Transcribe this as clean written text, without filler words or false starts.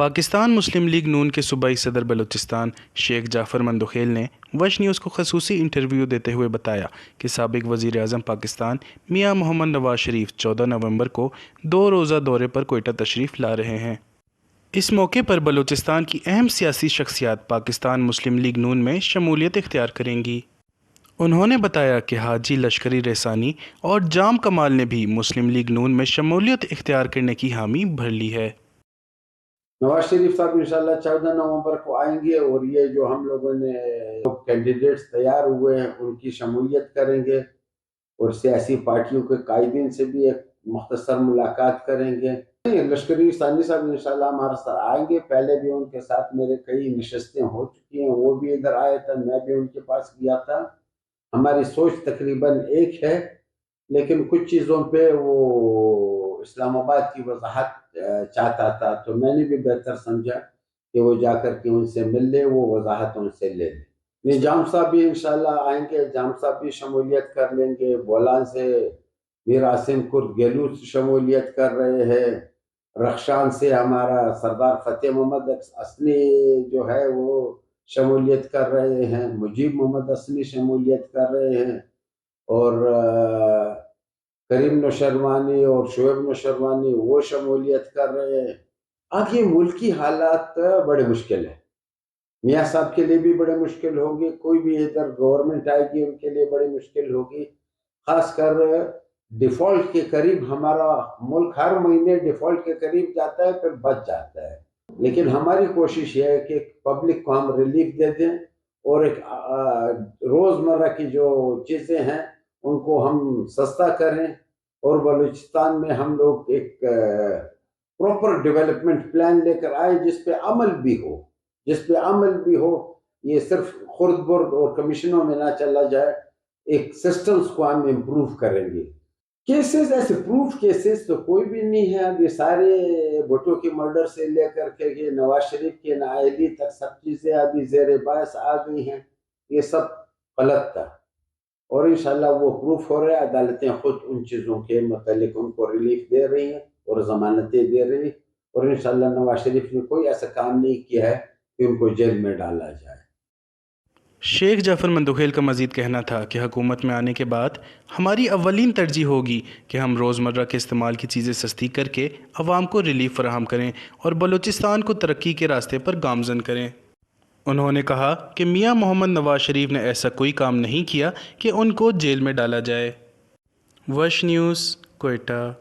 پاکستان مسلم league نون کے صوبائی صدر بلوچستان شیخ جعفر مندوخیل نے وش نیوز کو خصوصی انٹرویو دیتے ہوئے بتایا کہ سابق وزیر اعظم پاکستان میاں محمد نواز شریف 14 نومبر کو 2 روزہ دورے پر کوئٹہ تشریف لا رہے ہیں۔ اس موقع پر بلوچستان کی اہم سیاسی شخصیات پاکستان مسلم لیگ نون میں شمولیت اختیار کریں گی۔ انہوں نے بتایا کہ حاجی لشکری رحسانی اور جام کمال نے بھی مسلم لیگ نون میں شمولیت اختیار کرنے کی حامی بھر لی ہے۔ نواز شریف صاحب انشاءاللہ 14 نومبر کو آئیں گے اور یہ جو ہم لوگوں نے کینڈیڈیٹس تیار ہوئے ہیں ان کی شمولیت کریں گے اور سیاسی پارٹیوں کے قائدین سے بھی ایک مختصر ملاقات کریں گے۔ لشکری ثانی صاحب انشاءاللہ ہمارے ساتھ آئیں گے، پہلے بھی ان کے ساتھ میرے کئی نشستیں ہو چکی ہیں، وہ بھی ادھر آئے تھے، میں بھی ان کے پاس گیا تھا۔ ہماری سوچ تقریباً ایک ہے، لیکن کچھ چیزوں پہ وہ اسلام آباد کی وضاحت چاہتا تھا، تو میں نے بھی بہتر سمجھا کہ وہ جا کر کے ان سے مل لے، وہ وضاحت ان سے لے لے۔ جام صاحب بھی انشاءاللہ آئیں گے، جام صاحب بھی شمولیت کر لیں گے۔ بولان سے میر عاصم کرد گیلو شمولیت کر رہے ہیں۔ رخشان سے ہمارا سردار فتح محمد اسنی جو ہے وہ شمولیت کر رہے ہیں۔ مجیب محمد اسنی شمولیت کر رہے ہیں، اور کریم نوشروانی اور شعیب نوشروانی وہ شمولیت کر رہے ہیں۔ آگے ملکی حالات بڑے مشکل ہیں، میاں صاحب کے لیے بھی بڑے مشکل ہوگی، کوئی بھی ادھر گورنمنٹ آئے گی ان کے لیے بڑی مشکل ہوگی، خاص کر ڈیفالٹ کے قریب ہمارا ملک ہر مہینے ڈیفالٹ کے قریب جاتا ہے، پھر بچ جاتا ہے۔ لیکن ہماری کوشش یہ ہے کہ پبلک کو ہم ریلیف دے دیں اور ایک روزمرہ کی جو چیزیں ہیں ان کو ہم سستا کریں، اور بلوچستان میں ہم لوگ ایک پراپر ڈیولپمنٹ پلان لے کر آئے جس پہ عمل بھی ہو، یہ صرف خرد برد اور کمیشنوں میں نہ چلا جائے، ایک سسٹمز کو ہم امپروو کریں گے۔ کیسز ایسے پروف کیسز تو کوئی بھی نہیں ہے، اب یہ سارے بھٹو کی مرڈر سے لے کر کے یہ نواز شریف کی نااہلی تک سب چیزیں ابھی زیر بحث آ گئی ہیں، یہ سب غلط تھا، اور انشاءاللہ وہ پروف ہو رہے ہیں۔ عدالتیں خود ان چیزوں کے متعلق ان کو ریلیف دے رہی ہیں اور ضمانتیں دے رہی ہیں، اور انشاءاللہ نواز شریف نے کوئی ایسا کام نہیں کیا ہے کہ ان کو جیل میں ڈالا جائے۔ شیخ جعفر مندوخیل کا مزید کہنا تھا کہ حکومت میں آنے کے بعد ہماری اولین ترجیح ہوگی کہ ہم روزمرہ کے استعمال کی چیزیں سستی کر کے عوام کو ریلیف فراہم کریں اور بلوچستان کو ترقی کے راستے پر گامزن کریں۔ انہوں نے کہا کہ میاں محمد نواز شریف نے ایسا کوئی کام نہیں کیا کہ ان کو جیل میں ڈالا جائے۔ وش نیوز، کوئٹہ۔